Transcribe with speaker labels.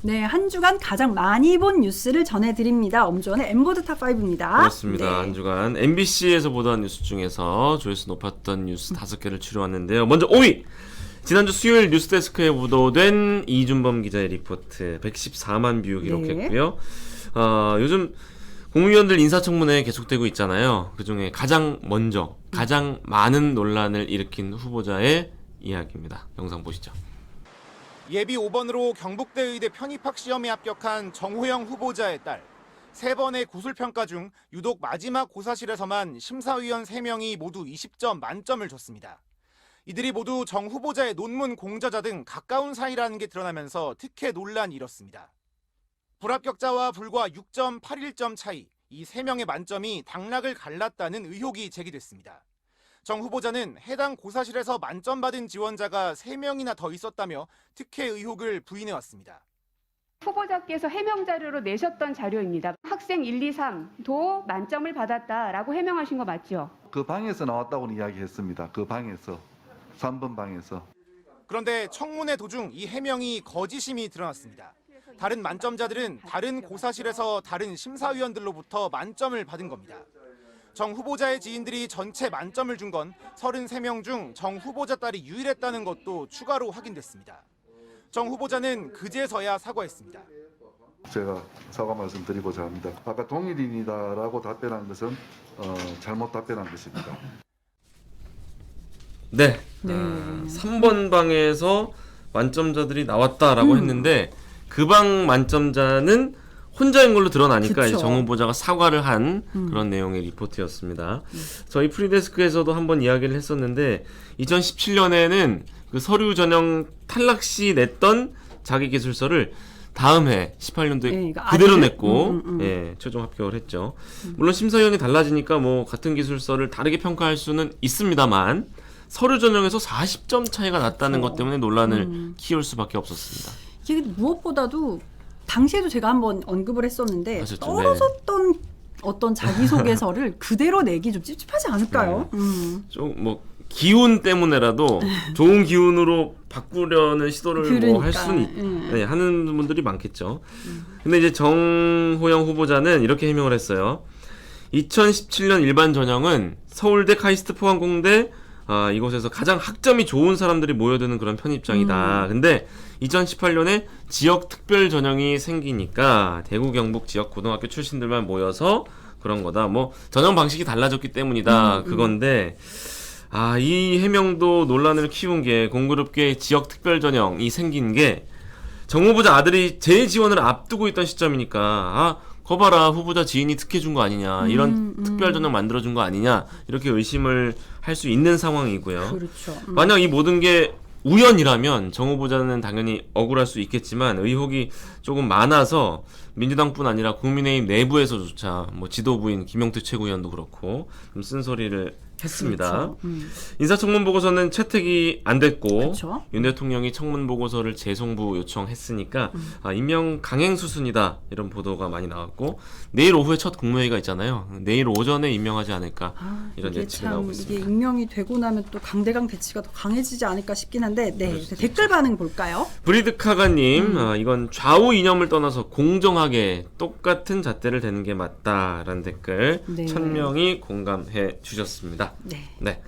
Speaker 1: 네, 한 주간 가장 많이 본 뉴스를 전해드립니다. 엄주원의 엠보드 탑5입니다.
Speaker 2: 그렇습니다.
Speaker 1: 네.
Speaker 2: 한 주간 MBC에서 보도한 뉴스 중에서 조회수 높았던 뉴스 5개를 추려왔는데요. 먼저 5위! 지난주 수요일 뉴스데스크에 보도된 이준범 기자의 리포트 114만 뷰 기록했고요. 요즘 국무위원들 인사청문회 계속되고 있잖아요. 그중에 가장 먼저 가장 많은 논란을 일으킨 후보자의 이야기입니다. 영상 보시죠.
Speaker 3: 예비 5번으로 경북대 의대 편입학 시험에 합격한 정호영 후보자의 딸. 3번의 구술평가 중 유독 마지막 고사실에서만 심사위원 3명이 모두 20점 만점을 줬습니다. 이들이 모두 정 후보자의 논문 공저자 등 가까운 사이라는 게 드러나면서 특혜 논란이 일었습니다. 불합격자와 불과 6.81점 차이, 이 3명의 만점이 당락을 갈랐다는 의혹이 제기됐습니다. 정 후보자는 해당 고사실에서 만점 받은 지원자가 3명이나 더 있었다며 특혜 의혹을 부인해왔습니다.
Speaker 4: 후보자께서 해명 자료로 내셨던 자료입니다. 학생 1, 2, 3도 만점을 받았다라고 해명하신 거 맞죠?
Speaker 5: 그 방에서 나왔다고는 이야기했습니다. 그 방에서 3번 방에서.
Speaker 3: 그런데 청문회 도중 이 해명이 거짓임이 드러났습니다. 다른 만점자들은 다른 고사실에서 다른 심사위원들로부터 만점을 받은 겁니다. 정 후보자의 지인들이 전체 만점을 준 건 33명 중 정 후보자 딸이 유일했다는 것도 추가로 확인됐습니다. 정 후보자는 그제서야 사과했습니다.
Speaker 5: 제가 사과 말씀드리고자 합니다. 아까 동일인이다라고 답변한 것은 잘못 답변한 것입니다.
Speaker 2: 네.
Speaker 1: 네.
Speaker 2: 3번 방에서 만점자들이 나왔다라고 했는데 그 방 만점자는 혼자인 걸로 드러나니까 이제 정 후보자가 사과를 한 그런 내용의 리포트였습니다. 저희 프리데스크에서도 한번 이야기를 했었는데 2017년에는 그 서류 전형 탈락 시 냈던 자기기술서를 다음 해 18년도에
Speaker 1: 그러니까
Speaker 2: 그대로
Speaker 1: 아들?
Speaker 2: 냈고 예, 최종 합격을 했죠. 물론 심사위원이 달라지니까 뭐 같은 기술서를 다르게 평가할 수는 있습니다만 서류 전형에서 40점 차이가 났다는 것 때문에 논란을 키울 수밖에 없었습니다.
Speaker 1: 이게 무엇보다도 당시에도 제가 한번 언급을 했었는데
Speaker 2: 하셨죠,
Speaker 1: 떨어졌던 어떤 자기소개서를 그대로 내기 좀 찝찝하지 않을까요?
Speaker 2: 좀 뭐 기운 때문에라도 좋은 기운으로 바꾸려는 시도를 뭐 할 수는 네, 하는 분들이 많겠죠. 근데 이제 정호영 후보자는 이렇게 해명을 했어요. 2017년 일반 전형은 서울대, 카이스트, 포항공대 이곳에서 가장 학점이 좋은 사람들이 모여드는 그런 편입장이다. 근데 2018년에 지역 특별 전형이 생기니까 대구, 경북 지역 고등학교 출신들만 모여서 그런 거다. 뭐 전형 방식이 달라졌기 때문이다. 그건데 이 해명도 논란을 키운 게 공교롭게 지역 특별 전형이 생긴 게 정 후보자 아들이 재지원을 앞두고 있던 시점이니까 거봐라 후보자 지인이 특혜 준 거 아니냐 이런 특별 전형 만들어준 거 아니냐 이렇게 의심을 할 수 있는 상황이고요.
Speaker 1: 그렇죠.
Speaker 2: 만약 이 모든 게 우연이라면 정 후보자는 당연히 억울할 수 있겠지만 의혹이 조금 많아서 민주당뿐 아니라 국민의힘 내부에서조차 뭐 지도부인 김용태 최고위원도 그렇고 좀 쓴소리를 했습니다.
Speaker 1: 그렇죠.
Speaker 2: 인사청문 보고서는 채택이 안 됐고
Speaker 1: 그렇죠.
Speaker 2: 윤 대통령이 청문 보고서를 재송부 요청했으니까 임명 강행 수순이다 이런 보도가 많이 나왔고 내일 오후에 첫 국무회의가 있잖아요. 내일 오전에 임명하지 않을까 이런
Speaker 1: 이게
Speaker 2: 예측이
Speaker 1: 참
Speaker 2: 나오고
Speaker 1: 이게
Speaker 2: 있습니다.
Speaker 1: 임명이 되고 나면 또 강대강 대치가 더 강해지지 않을까 싶긴 한데 댓글 반응 볼까요?
Speaker 2: 브리드카가님 이건 좌우 이념을 떠나서 공정하게 똑같은 잣대를 대는 게 맞다라는 댓글
Speaker 1: 네.
Speaker 2: 1000명이 공감해 주셨습니다.
Speaker 1: 네.
Speaker 2: 네.